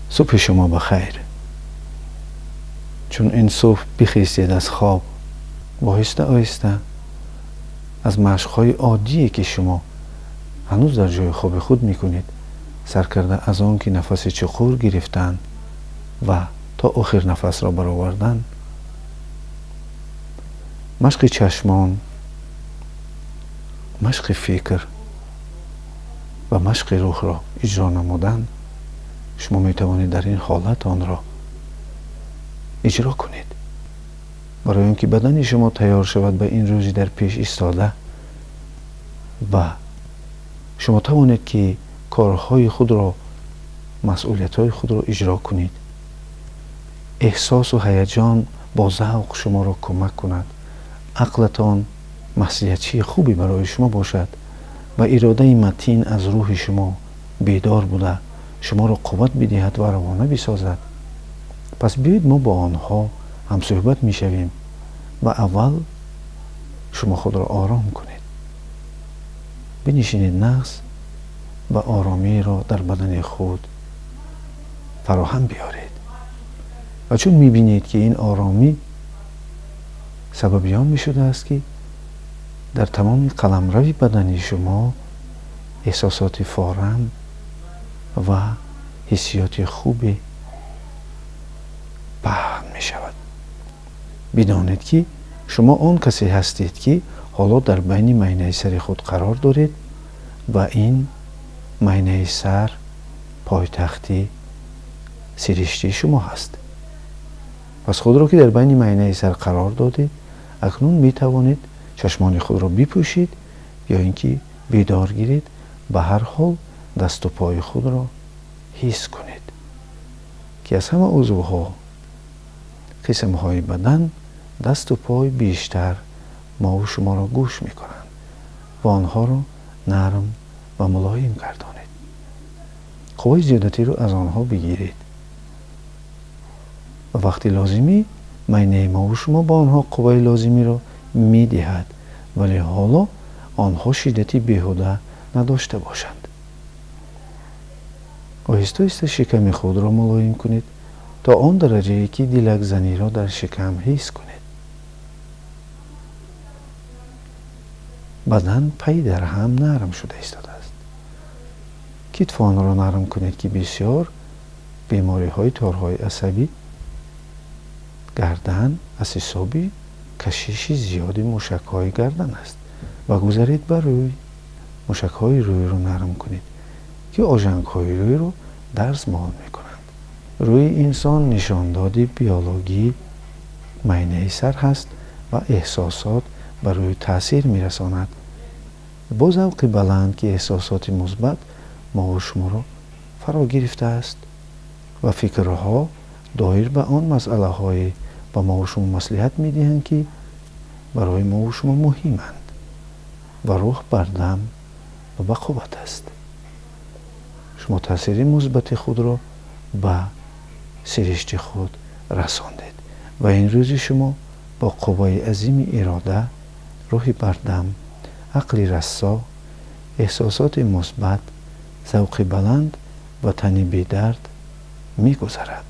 صبح شما بخیر. چون این صبح بخیزید از خواب و آهسته آهسته از مشق‌های عادی که شما هنوز در جای خواب خود میکنید سرکرده از آن که نفس چقور گرفتن و تا آخر نفس را برآوردن، مشق چشمان، مشق فکر و مشق روح را اجرا نمودن، شما می توانید در این حالت آن را اجرا کنید برای اینکه بدن شما تیار شود به این روزی در پیش ایستاده و شما توانید که کارهای خود را، مسئولیت‌های خود را اجرا کنید. احساس و هیجان با ذوق شما را کمک کند، عقلتان مسئولیتچی خوبی برای شما باشد و اراده متین از روح شما بیدار بوده شما را قوت بدهد و روانه بسازد. پس بیایید ما با آنها هم صحبت می شویم و اول شما خود را آرام کنید، بنشینید، نفس و آرامی را در بدن خود فراهم بیارید و چون می بینید که این آرامی سببیان می شده است که در تمام قلمروی بدنی شما احساسات فوران و حسیات خوبی پهن می شود. بدانید که شما آن کسی هستید که حالا در بین معینه سر خود قرار دارید و این معینه سر پایتختی سرشتی شما هست. پس خود را که در بین معینه سر قرار دادید، اکنون می توانید چشمان خود را بپوشید یا اینکه بیدار گیرید. به هر حال دست و پای خود را حس کنید که از همه عضوها، قسمهای بدن، دست و پای بیشتر ما و شما را گوش می کنند و آنها را نرم و ملایم گردانید. قوای زیادتی را از آنها بگیرید و وقتی لازمی معینه ما و شما با آنها قوای لازمی را می دهد، ولی حالا آنها شدتی بیهوده نداشته باشند. آهسته آهسته شکم خود را ملایم کنید تا آن درجه که دیلک زنی را در شکم حس کنید. بدن پی در هم نرم شده ایستاده است. کتف آن را نرم کنید که بسیار بیماری های تارهای عصبی، گردن، اعصابی، کشش زیاد موشک های گردن است و گذارید بر روی. موشک های روی رو نرم کنید که آژنگ های روی رو درز مال می کنند. روی انسان نشانداد بیولوژی معینه سر هست و احساسات بر روی تاثیر می رساند. با ذوق بلند که احساسات مثبت ما و شما را فرا گرفته است و فکرها دایر به آن مسئله های با ما و شما مصلحت می دهند که برای ما و شما مهمند و روح بردم و به قوت است. شما تاثیر مثبت خود را به سرشت خود رساندید و این روز شما با قوای عظیم اراده، روح بردم، عقل رسا، احساسات مثبت، ذوق بلند و تن بی درد می گذرد.